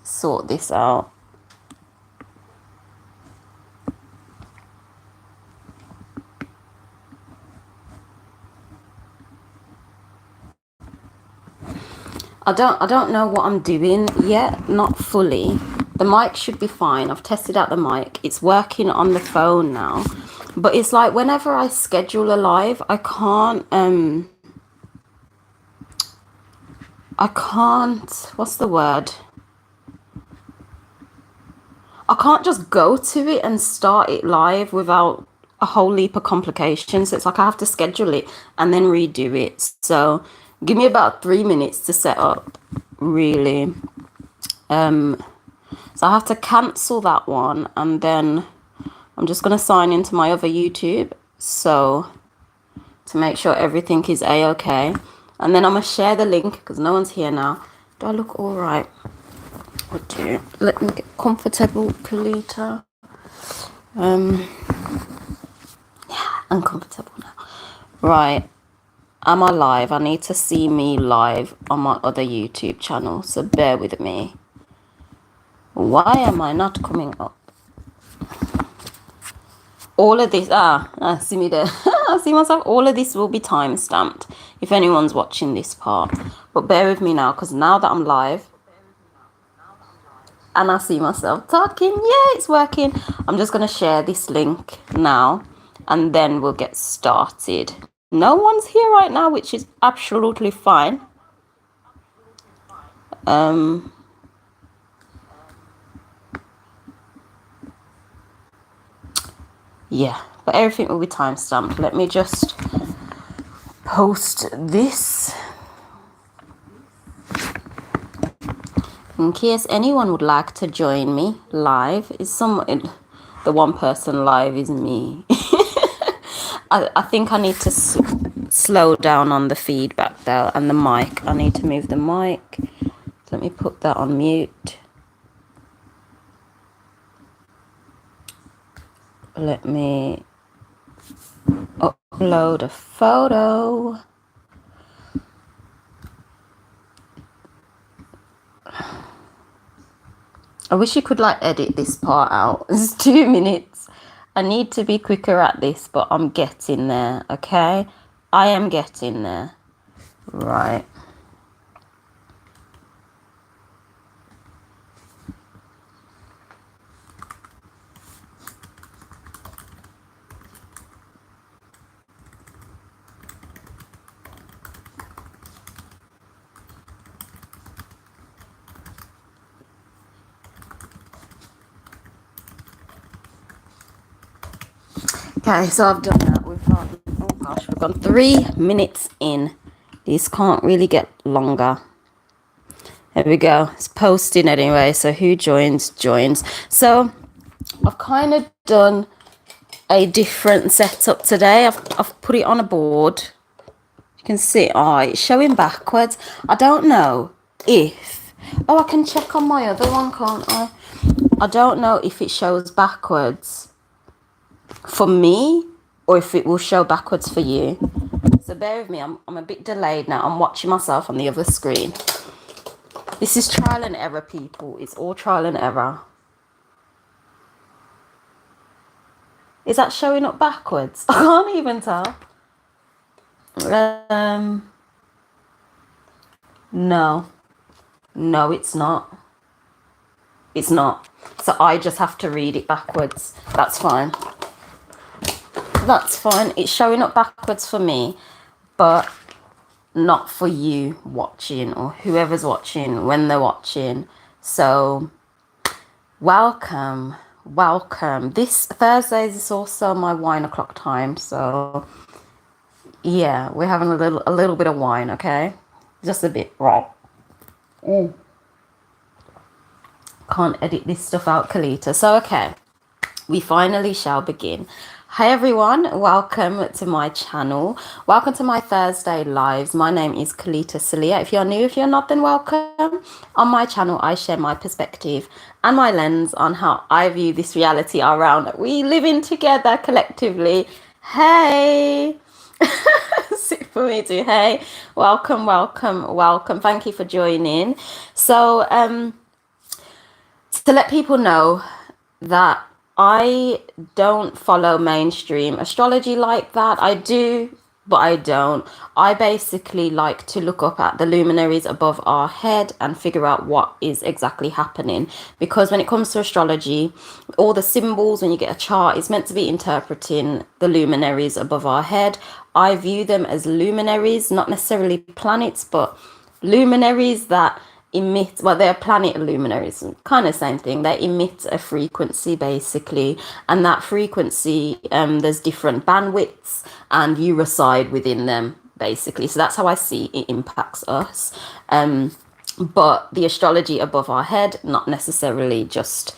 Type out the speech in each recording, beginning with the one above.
sort this out. I don't know what I'm doing yet, not fully. The mic should be fine. I've tested out the mic. It's working on the phone now. But it's like whenever I schedule a live, I can't, what's the word? I can't just go to it and start it live without a whole heap of complications. It's like I have to schedule it and then redo it. So give me about 3 minutes to set up, really. So I have to cancel that one, and then I'm just going to sign into my other YouTube, so to make sure everything is a-okay. And then I'm going to share the link because no one's here now. Do I look all right? I do. Let me get comfortable, Kelita. Yeah, I'm comfortable now. Right. Am I live? I need to see me live on my other YouTube channel, so bear with me. Why am I not coming up? All of this, see me there. I see myself. All of this will be time stamped if anyone's watching this part. But bear with me now, because now that I'm live and I see myself talking, yeah, it's working. I'm just going to share this link now and then we'll get started. No one's here right now, which is absolutely fine. Yeah, but everything will be timestamped. Let me just post this in case anyone would like to join me live. Is someone, the one person live is me. I think I need to slow down on the feedback though, and the mic. I need to move the mic. Let me put that on mute. Let me upload a photo. I wish you could like edit this part out. It's 2 minutes. I need to be quicker at this, but I'm getting there, okay? I am getting there. Right. Okay, so I've done that. We've gone 3 minutes in. These can't really get longer. There we go. It's posting anyway, so who joins, joins. So I've kind of done a different setup today. I've put it on a board. You can see, it's showing backwards. I don't know if, I can check on my other one, can't I? I don't know if it shows backwards for me or if it will show backwards for you. So bear with me, I'm a bit delayed now. I'm watching myself on the other screen. This is trial and error, people. It's all trial and error. Is that showing up backwards? I can't even tell. No, it's not. It's not. So I just have to read it backwards. That's fine. That's fine. It's showing up backwards for me, but not for you watching or whoever's watching when they're watching. So welcome. This Thursday is also my wine o'clock time, so yeah, we're having a little bit of wine, okay? Just a bit, right? Can't edit this stuff out, Kelita. So okay, we finally shall begin. Hi everyone, welcome to my channel. Welcome to my Thursday lives. My name is kelitaSahliah. If you're new, if you're not, then welcome. On my channel, I share my perspective and my lens on how I view this reality around we live in together collectively. Hey! Sit for me too. Hey, welcome. Thank you for joining. So, to let people know that I don't follow mainstream astrology like that. I do, but I don't. I basically like to look up at the luminaries above our head and figure out what is exactly happening. Because when it comes to astrology, all the symbols, when you get a chart, it's meant to be interpreting the luminaries above our head. I view them as luminaries, not necessarily planets, but luminaries that emit, well, they're planet luminaries, kind of same thing. They emit a frequency basically, and that frequency, there's different bandwidths and you reside within them basically. So that's how I see it impacts us. But the astrology above our head, not necessarily just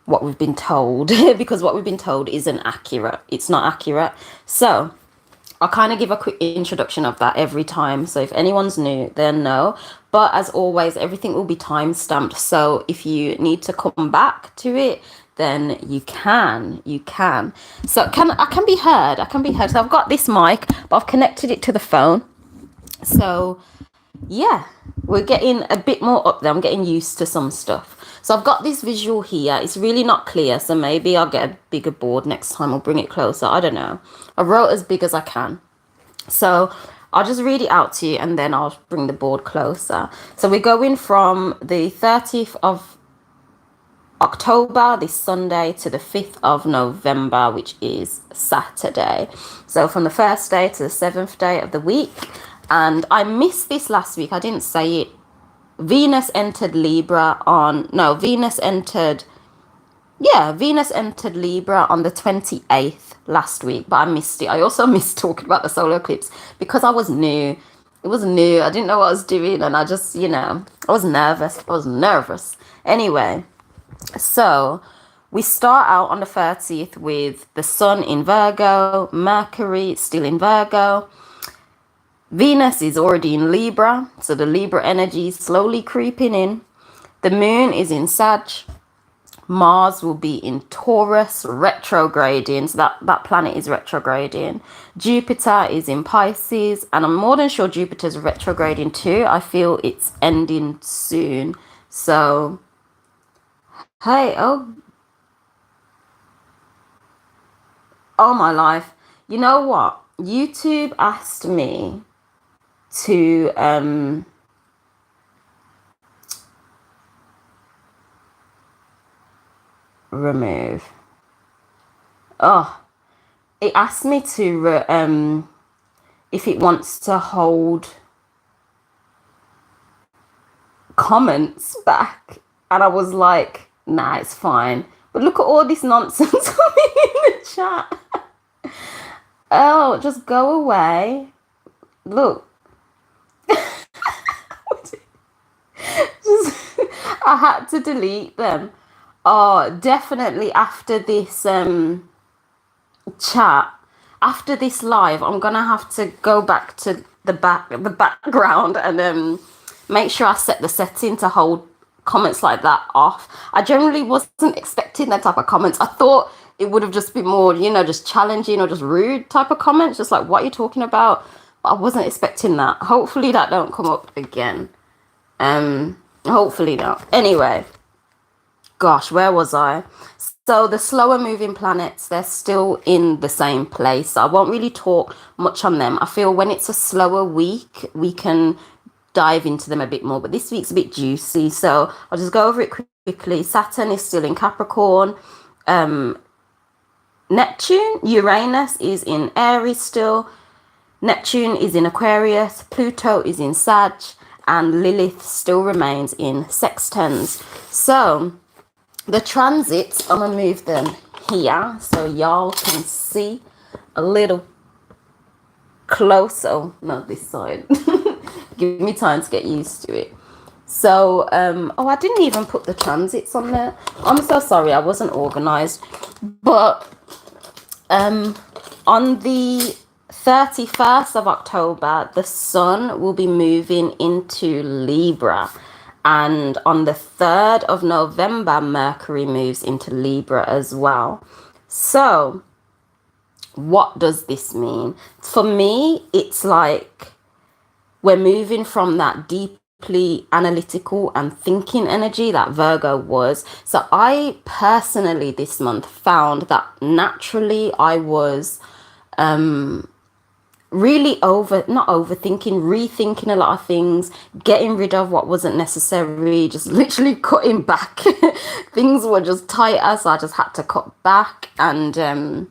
what we've been told, because what we've been told isn't accurate. It's not accurate. So I'll kind of give a quick introduction of that every time. So if anyone's new, they'll know. But as always, everything will be time stamped. So if you need to come back to it, then you can. So I can be heard. So I've got this mic, but I've connected it to the phone. So yeah, we're getting a bit more up there. I'm getting used to some stuff. So I've got this visual here. It's really not clear, so maybe I'll get a bigger board next time. I'll bring it closer. I don't know. I wrote as big as I can. So I'll just read it out to you and then I'll bring the board closer. So we're going from the 30th of October, this Sunday, to the 5th of November, which is Saturday. So from the first day to the 7th day of the week. And I missed this last week. I didn't say it. Venus entered Libra Venus entered Libra on the 28th last week, but I missed it. I also missed talking about the solar eclipse because I was new. It was new. I didn't know what I was doing, and I just, I was nervous. Anyway, so we start out on the 30th with the Sun in Virgo, Mercury still in Virgo. Venus is already in Libra, so the Libra energy is slowly creeping in. The Moon is in Sag. Mars will be in Taurus, retrograding. So that planet is retrograding. Jupiter is in Pisces, and I'm more than sure Jupiter's retrograding too. I feel it's ending soon. So, hey, oh my life. You know what? YouTube asked me to remove. It asked me to if it wants to hold comments back, and I was like, nah, it's fine. But look at all this nonsense coming in the chat. Oh, just go away. Look. I had to delete them. Oh, definitely after this chat, after this live, I'm gonna have to go back to the background and make sure I set the setting to hold comments like that off. I generally wasn't expecting that type of comments. I thought it would have just been more, just challenging or just rude type of comments, just like, what are you talking about? But I wasn't expecting that. Hopefully that don't come up again. Hopefully not. Anyway, gosh, where was I? So the slower moving planets, they're still in the same place. I won't really talk much on them. I feel when it's a slower week, we can dive into them a bit more, but this week's a bit juicy, so I'll just go over it quickly. Saturn is still in Capricorn. Neptune, Uranus is in Aries still. Neptune is in Aquarius. Pluto is in Sag. And Lilith still remains in Sextans. So the transits, I'm going to move them here so y'all can see a little closer. Oh, no, this side. Give me time to get used to it. So, I didn't even put the transits on there. I'm so sorry, I wasn't organized. But on the 31st of October, the Sun will be moving into Libra. And on the 3rd of November, Mercury moves into Libra as well. So, what does this mean? For me, it's like we're moving from that deep deeply analytical and thinking energy that Virgo was. So I personally this month found that naturally I was really not overthinking, rethinking a lot of things, getting rid of what wasn't necessary, just literally cutting back. Things were just tighter, so I just had to cut back. And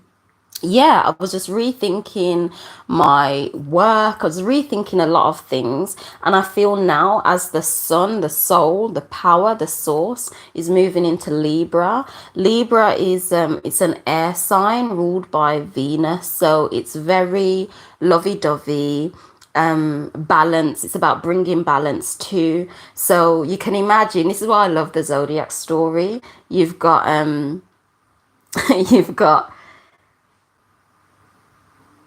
yeah, I was just rethinking my work. I was rethinking a lot of things. And I feel now as the sun, the soul, the power, the source is moving into Libra. Libra is, it's an air sign ruled by Venus. So it's very lovey-dovey, balance. It's about bringing balance too. So you can imagine, this is why I love the zodiac story. You've got, you've got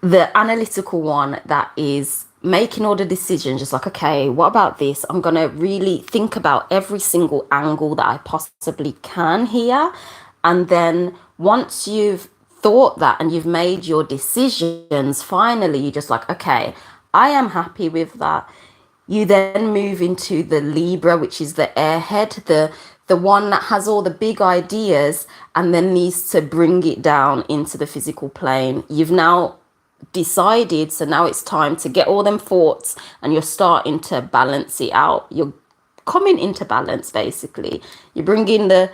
the analytical one that is making all the decisions, just like, okay, what about this? I'm going to really think about every single angle that I possibly can here. And then once you've thought that and you've made your decisions, finally, you're just like, okay, I am happy with that. You then move into the Libra, which is the airhead, the one that has all the big ideas and then needs to bring it down into the physical plane. You've now decided, so now it's time to get all them thoughts and you're starting to balance it out. You're coming into balance, basically. You're bringing the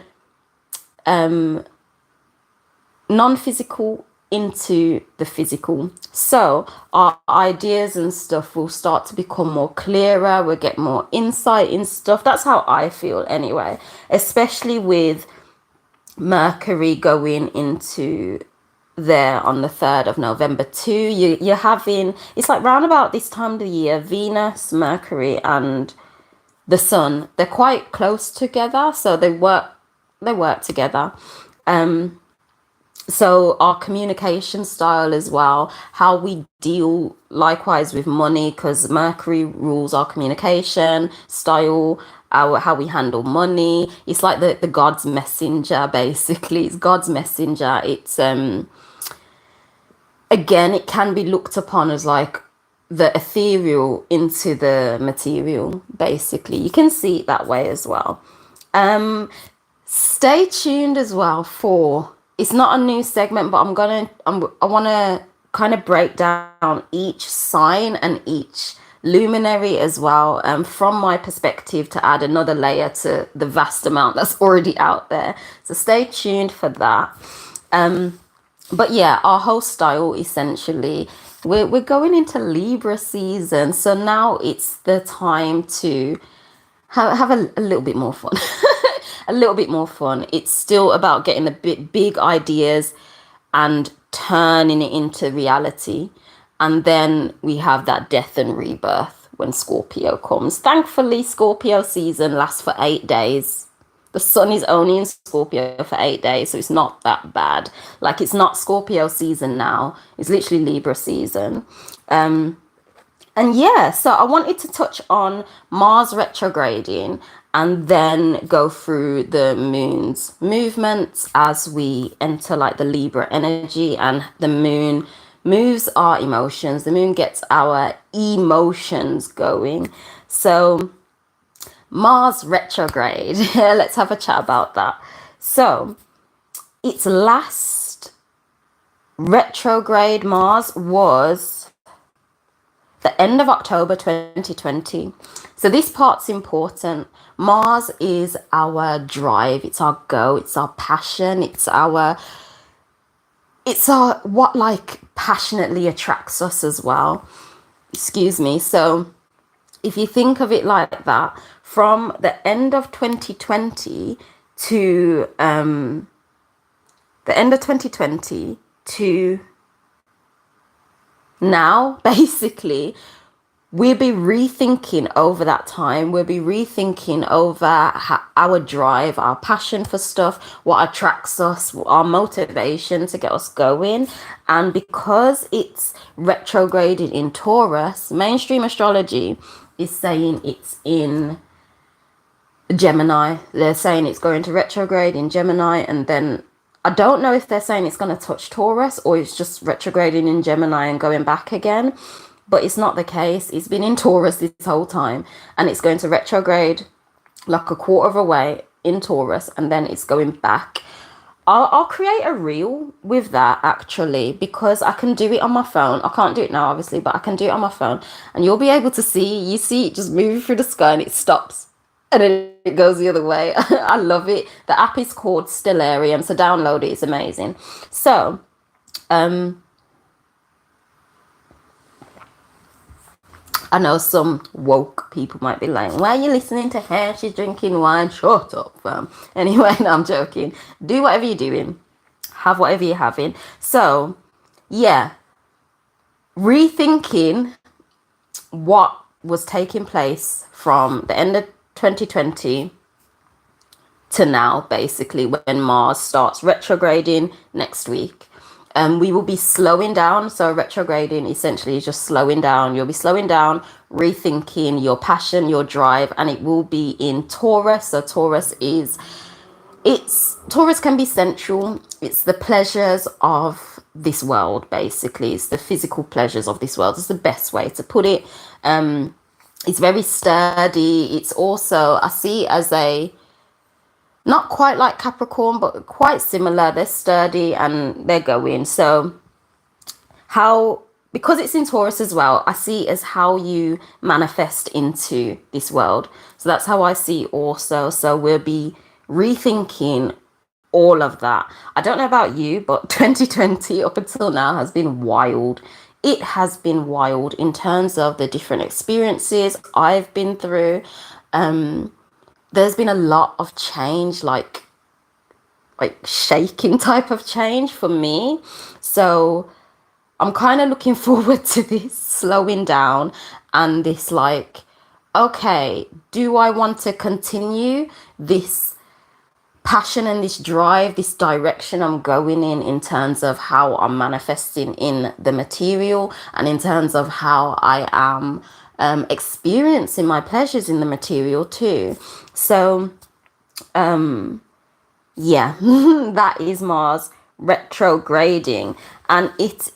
non-physical into the physical. So our ideas and stuff will start to become more clearer. We'll get more insight in stuff. That's how I feel anyway, especially with Mercury going into there on the 3rd of November too. You're having, it's like round about this time of the year, Venus, Mercury and the sun, they're quite close together, so they work together. So our communication style as well, how we deal likewise with money, because Mercury rules our communication style, how we handle money. It's like the God's messenger, basically. It's God's messenger. It's again, it can be looked upon as like the ethereal into the material, basically. You can see it that way as well. Stay tuned as well for, it's not a new segment, but I want to kind of break down each sign and each luminary as well, from my perspective, to add another layer to the vast amount that's already out there. So stay tuned for that. But yeah, our whole style, essentially, we're going into Libra season. So now it's the time to have a little bit more fun. A little bit more fun. It's still about getting the big ideas and turning it into reality. And then we have that death and rebirth when Scorpio comes. Thankfully, Scorpio season lasts for 8 days. The sun is only in Scorpio for 8 days, so it's not that bad. Like, it's not Scorpio season now. It's literally Libra season. And yeah, so I wanted to touch on Mars retrograding and then go through the moon's movements as we enter like the Libra energy, and the moon moves our emotions. The moon gets our emotions going. So Mars retrograde. Let's have a chat about that. So its last retrograde Mars was the end of October 2020. So this part's important. Mars is our drive, it's our go, it's our passion, it's our what like passionately attracts us as well. Excuse me. So if you think of it like that, from the end of 2020 to the end of 2020 to now, basically, we'll be rethinking over that time. We'll be rethinking over our drive, our passion for stuff, what attracts us, our motivation to get us going. And because it's retrograded in Taurus, mainstream astrology is saying it's in Gemini. They're saying it's going to retrograde in Gemini, and then I don't know if they're saying it's going to touch Taurus or it's just retrograding in Gemini and going back again. but it's not the case. It's been in Taurus this whole time, and it's going to retrograde like a quarter of a way in Taurus, and then it's going back. I'll create a reel with that actually, because I can do it on my phone. I can't do it now obviously, but I can do it on my phone, and you'll be able to see it just moving through the sky, and it stops and then it goes the other way. I love it. The app is called Stellarium, so download it. It's amazing. So I know some woke people might be like, why are you listening to her? She's drinking wine. Shut up, fam. Anyway, no, I'm joking. Do whatever you're doing. Have whatever you're having. So, yeah. Rethinking what was taking place from the end of 2020 to now, basically, when Mars starts retrograding next week. We will be slowing down. So retrograding essentially is just slowing down. You'll be slowing down, rethinking your passion, your drive, and it will be in Taurus. So Taurus can be sensual. It's the pleasures of this world, basically. It's the physical pleasures of this world. It's the best way to put it. It's very sturdy. It's also, I see it as not quite like Capricorn, but quite similar. They're sturdy and they're going. So because it's in Taurus as well, I see it as how you manifest into this world. So that's how I see it also. So we'll be rethinking all of that. I don't know about you, but 2020 up until now has been wild. It has been wild in terms of the different experiences I've been through. There's been a lot of change, like shaking type of change for me. So I'm kind of looking forward to this slowing down and this like, okay, do I want to continue this passion and this drive, this direction I'm going in terms of how I'm manifesting in the material and in terms of how I am experiencing my pleasures in the material too. So yeah, that is Mars retrograding, and it's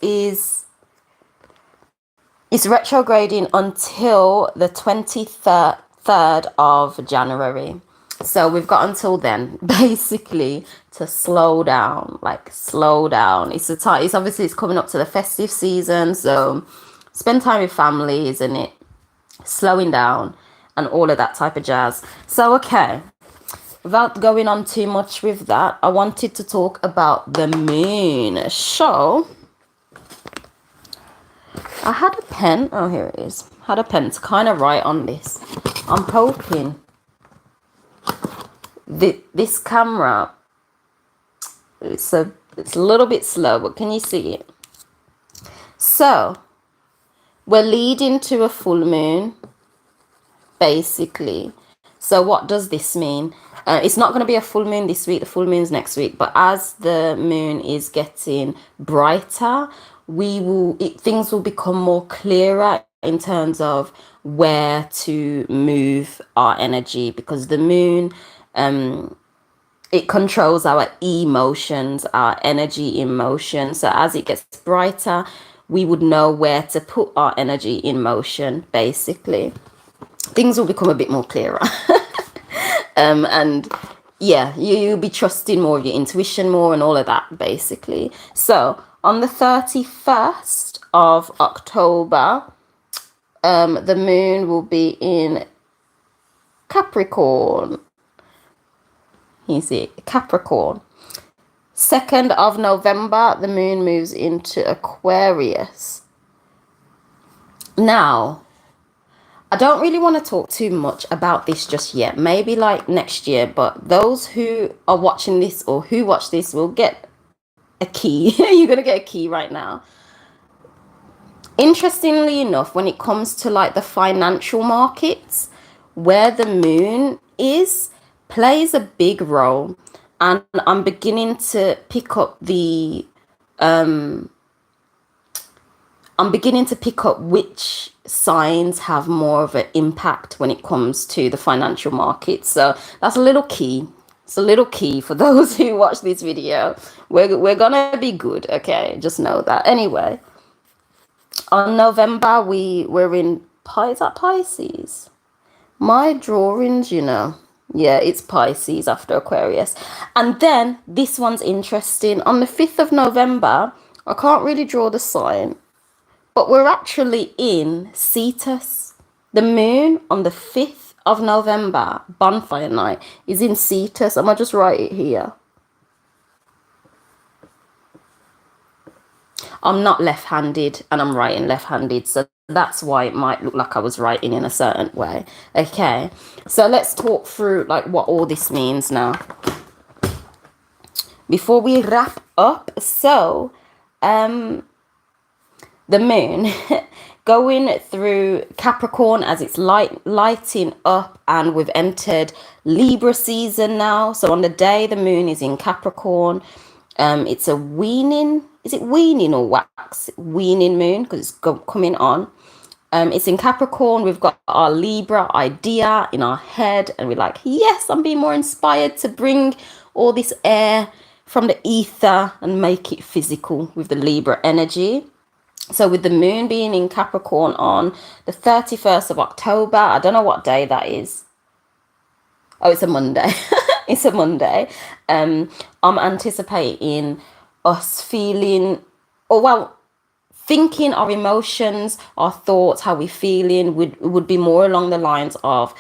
retrograding until the 23rd of January. So we've got until then basically to slow down. It's obviously it's coming up to the festive season, so spend time with family, isn't it? Slowing down and all of that type of jazz. So okay, without going on too much with that, I wanted to talk about the moon. So I had a pen. Oh, here it is. Had a pen to kind of write on this. I'm hoping this camera, it's a little bit slow, but can you see it? So we're leading to a full moon, basically. So what does this mean? It's not going to be a full moon this week. The full moon's next week. But as the moon is getting brighter, things will become more clearer in terms of where to move our energy, because the moon, it controls our emotions, our energy in motion. So as it gets brighter, we would know where to put our energy in motion, basically. Things will become a bit more clearer. And yeah, you'll be trusting more of your intuition more and all of that, basically. So on the 31st of October, the moon will be in Capricorn. You see, Capricorn. 2nd of November, the moon moves into Aquarius. Now, I don't really want to talk too much about this just yet. Maybe like next year, but those who are watching this or who watch this will get a key. You're going to get a key right now. Interestingly enough, when it comes to like the financial markets, where the moon is plays a big role, and I'm beginning to pick up which signs have more of an impact when it comes to the financial markets. So that's a little key. It's a little key for those who watch this video. We're gonna be good, okay? Just know that. Anyway, On November, we're in is that Pisces? My drawings, you know. Yeah, it's Pisces after Aquarius. And then this one's interesting. On the 5th of November, I can't really draw the sign, but we're actually in Cetus. The moon on the 5th of November, bonfire night, is in Cetus. I might just write it here. I'm not left-handed and I'm writing left-handed, so that's why it might look like I was writing in a certain way. Okay, so let's talk through like what all this means now before we wrap up. So the moon going through Capricorn as it's lighting up, and we've entered Libra season now. So on the day the moon is in Capricorn, it's a weaning, is it weaning or wax? Weaning moon, because it's coming on. It's in Capricorn. We've got our Libra idea in our head, and we're like, yes, I'm being more inspired to bring all this air from the ether and make it physical with the Libra energy. So with the moon being in Capricorn on the 31st of October, I don't know what day that is. Oh, it's a Monday. It's a Monday. I'm anticipating us feeling, or well, thinking our emotions, our thoughts, how we're feeling would be more along the lines of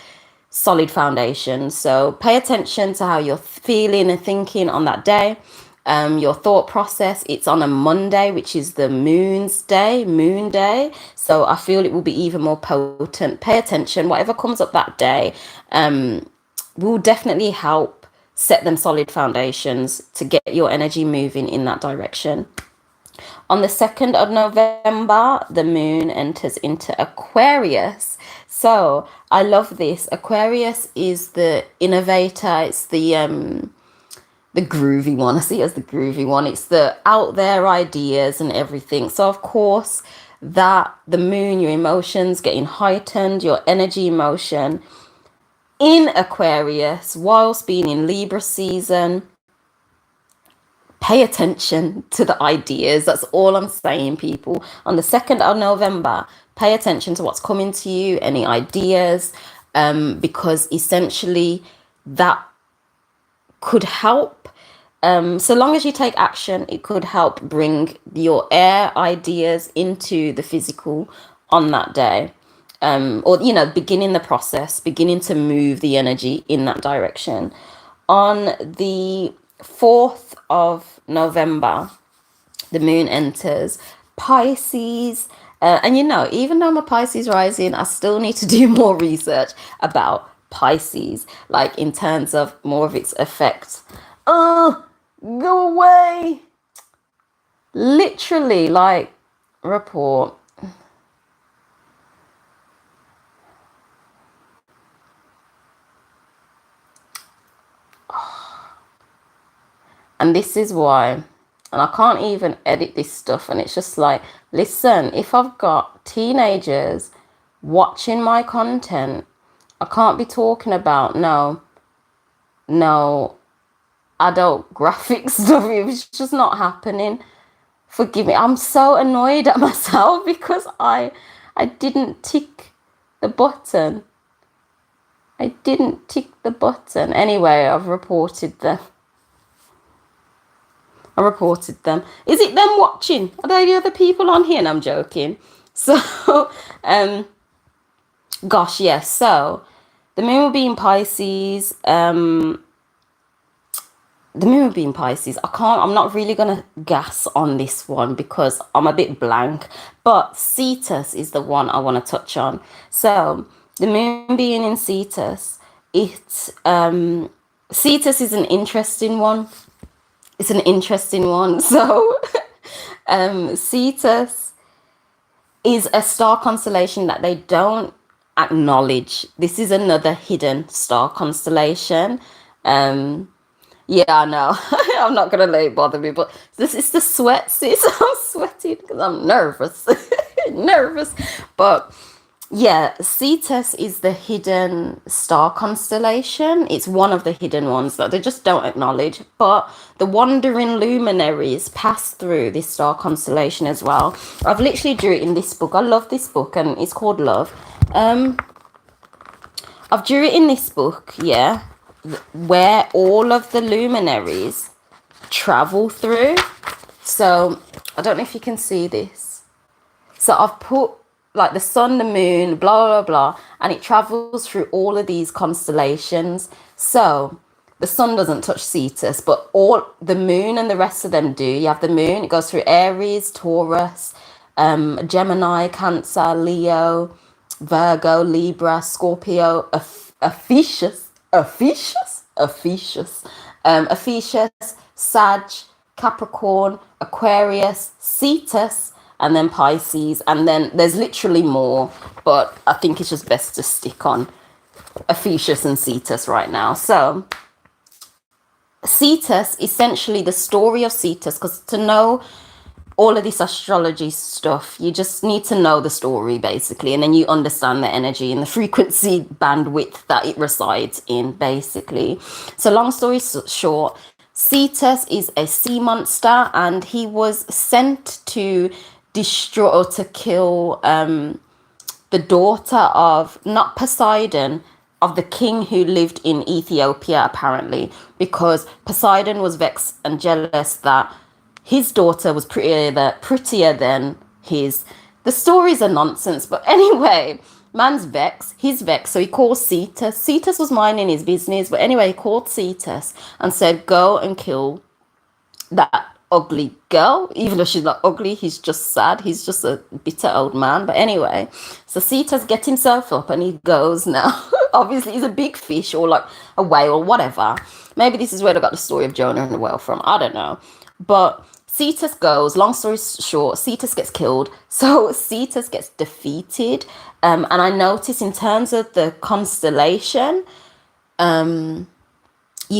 solid foundations. So pay attention to how you're feeling and thinking on that day. Your thought process, it's on a Monday, which is the moon day. So I feel it will be even more potent. Pay attention, whatever comes up that day, will definitely help set them solid foundations to get your energy moving in that direction. On the 2nd of November, the moon enters into Aquarius. So I love this. Aquarius is the innovator. It's the groovy one. I see it as the groovy one. It's the out there ideas and everything. So of course that the moon, your emotions getting heightened, your energy emotion in Aquarius whilst being in Libra season. Pay attention to the ideas. That's all I'm saying, people. On the 2nd of November, pay attention to what's coming to you, any ideas, because essentially that could help. So long as you take action, it could help bring your air ideas into the physical on that day. Or, you know, beginning the process, beginning to move the energy in that direction. On the 4th of November, the moon enters Pisces. And, you know, even though I'm a Pisces rising, I still need to do more research about Pisces, like in terms of more of its effect. Oh, go away. Literally, like, report. And this is why, and I can't even edit this stuff. And it's just like, listen, if I've got teenagers watching my content, I can't be talking about no adult graphic stuff. It's just not happening. Forgive me. I'm so annoyed at myself because I didn't tick the button. I didn't tick the button. Anyway, I've reported them. Is it them watching? Are they the other people on here? And I'm joking. So, gosh, yes. So, the moon will be in Pisces. I'm not really going to gas on this one because I'm a bit blank. But Cetus is the one I want to touch on. So, the moon being in Cetus, Cetus is an interesting one. It's an interesting one. So, Cetus is a star constellation that they don't acknowledge. This is another hidden star constellation. Yeah, I know. I'm not going to let it bother me, but this is the sweat, sis. I'm sweating because I'm nervous. Nervous. But Yeah, Cetus is the hidden star constellation. It's one of the hidden ones that they just don't acknowledge. But the wandering luminaries pass through this star constellation as well. I've literally drew it in this book. I love this book, and it's called Love. Um, I've drew it in this book, yeah, where all of the luminaries travel through. So I don't know if you can see this. So I've put like the sun, the moon, blah, blah, blah, and it travels through all of these constellations. So the sun doesn't touch Cetus, but all the moon and the rest of them do. You have the moon, it goes through Aries, Taurus, Gemini, Cancer, Leo, Virgo, Libra, Scorpio, Ophiuchus, Sag, Capricorn, Aquarius, Cetus, and then Pisces. And then there's literally more, but I think it's just best to stick on Ophiuchus and Cetus right now. So Cetus, essentially the story of Cetus, because to know all of this astrology stuff, you just need to know the story basically, and then you understand the energy and the frequency bandwidth that it resides in basically. So long story short, Cetus is a sea monster, and he was sent to destroy or to kill the daughter of, not Poseidon, of the king who lived in Ethiopia apparently, because Poseidon was vexed and jealous that his daughter was prettier than his. The stories are nonsense, but anyway, man's vexed. He's vexed, so he calls Cetus. Cetus was minding his business, but anyway, he called Cetus and said, "Go and kill that ugly girl." Even though she's not ugly, he's just sad. He's just a bitter old man. But anyway, so Cetus gets himself up and he goes now. Obviously, he's a big fish or like a whale, whatever. Maybe this is where they got the story of Jonah and the whale from. I don't know, but Cetus goes, long story short, Cetus gets killed. So Cetus gets defeated. And I notice in terms of the constellation, you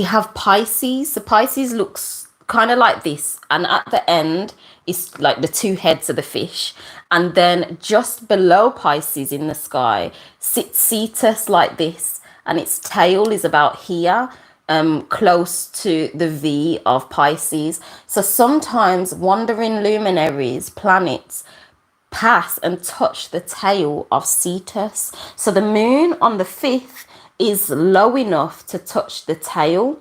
have Pisces. So Pisces looks kind of like this. And at the end is like the two heads of the fish. And then just below Pisces in the sky sits Cetus like this. And its tail is about here. Close to the V of Pisces. So sometimes wandering luminaries, planets, pass and touch the tail of Cetus. So the moon on the 5th is low enough to touch the tail.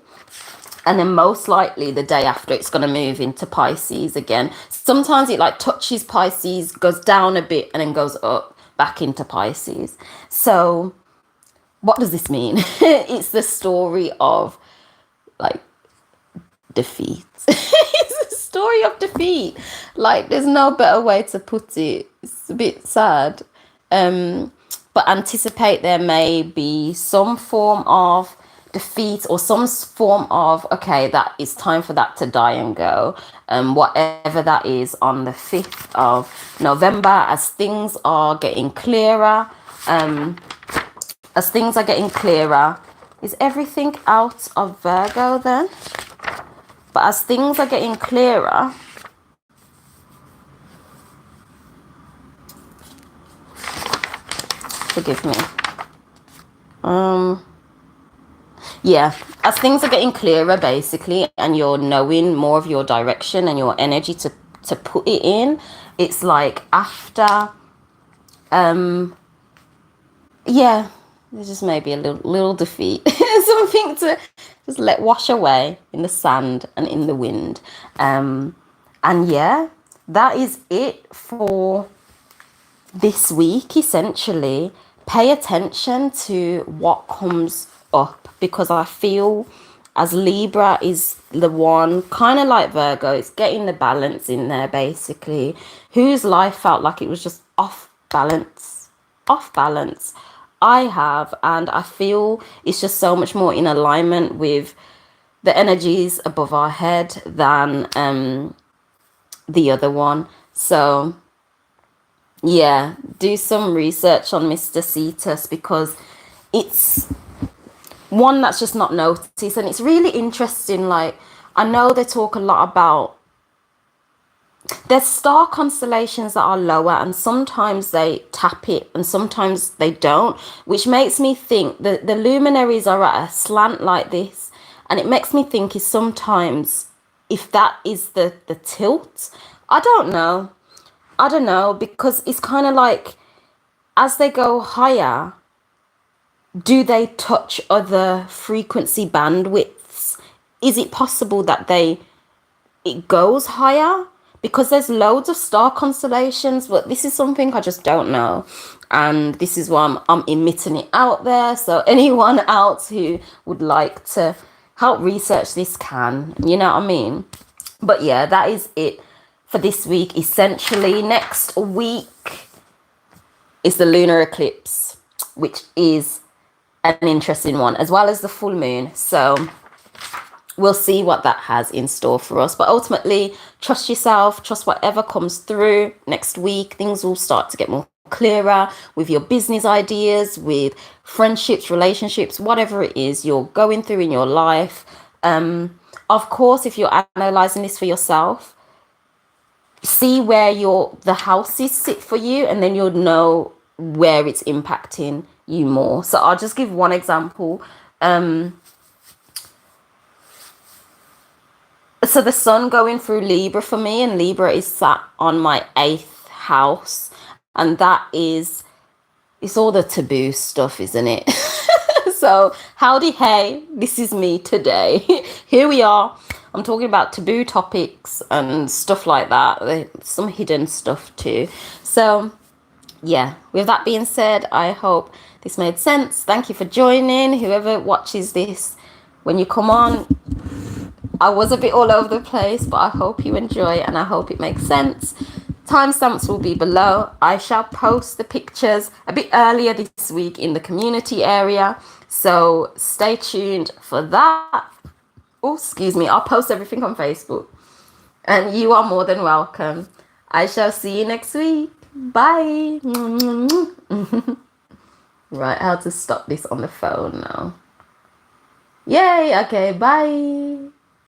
And then most likely the day after it's going to move into Pisces again. Sometimes it like touches Pisces, goes down a bit and then goes up back into Pisces. So what does this mean? It's the story of like defeat. It's a story of defeat. Like there's no better way to put it. It's a bit sad. But anticipate there may be some form of defeat or some form of, okay, that it's time for that to die and go. Whatever that is on the 5th of November, as things are getting clearer. Is everything out of Virgo then? But as things are getting clearer, forgive me. Yeah, as things are getting clearer basically, and you're knowing more of your direction and your energy to put it in, it's like after, yeah, there's just maybe a little defeat, something to just let wash away in the sand and in the wind. And yeah, that is it for this week, essentially. Pay attention to what comes up, because I feel as Libra is the one, kind of like Virgo, it's getting the balance in there basically, whose life felt like it was just off balance. I have, and I feel it's just so much more in alignment with the energies above our head than the other one. So yeah, do some research on Mr. Cetus, because it's one that's just not noticed, and it's really interesting. Like, I know they talk a lot about there's star constellations that are lower, and sometimes they tap it and sometimes they don't, which makes me think that the luminaries are at a slant like this, and it makes me think is sometimes if that is the tilt. I don't know because it's kind of like as they go higher, do they touch other frequency bandwidths? Is it possible that it goes higher? Because there's loads of star constellations, but this is something I just don't know. And this is why I'm emitting it out there. So anyone else who would like to help research this can, you know what I mean? But yeah, that is it for this week. Essentially, next week is the lunar eclipse, which is an interesting one, as well as the full moon. So we'll see what that has in store for us. But ultimately, trust yourself, trust whatever comes through next week. Things will start to get more clearer with your business ideas, with friendships, relationships, whatever it is you're going through in your life. Of course, if you're analyzing this for yourself, see where the houses sit for you, and then you'll know where it's impacting you more. So I'll just give one example. So the sun going through Libra for me, and Libra is sat on my 8th house, and it's all the taboo stuff, isn't it? So howdy, hey, this is me today. Here we are. I'm talking about taboo topics and stuff like that. Some hidden stuff too. So yeah, with that being said, I hope this made sense. Thank you for joining. Whoever watches this, when you come on, I was a bit all over the place, but I hope you enjoy and I hope it makes sense. Timestamps will be below. I shall post the pictures a bit earlier this week in the community area, so stay tuned for that. Oh, excuse me. I'll post everything on Facebook, and you are more than welcome. I shall see you next week. Bye. Right, how to stop this on the phone now. Yay. Okay, bye.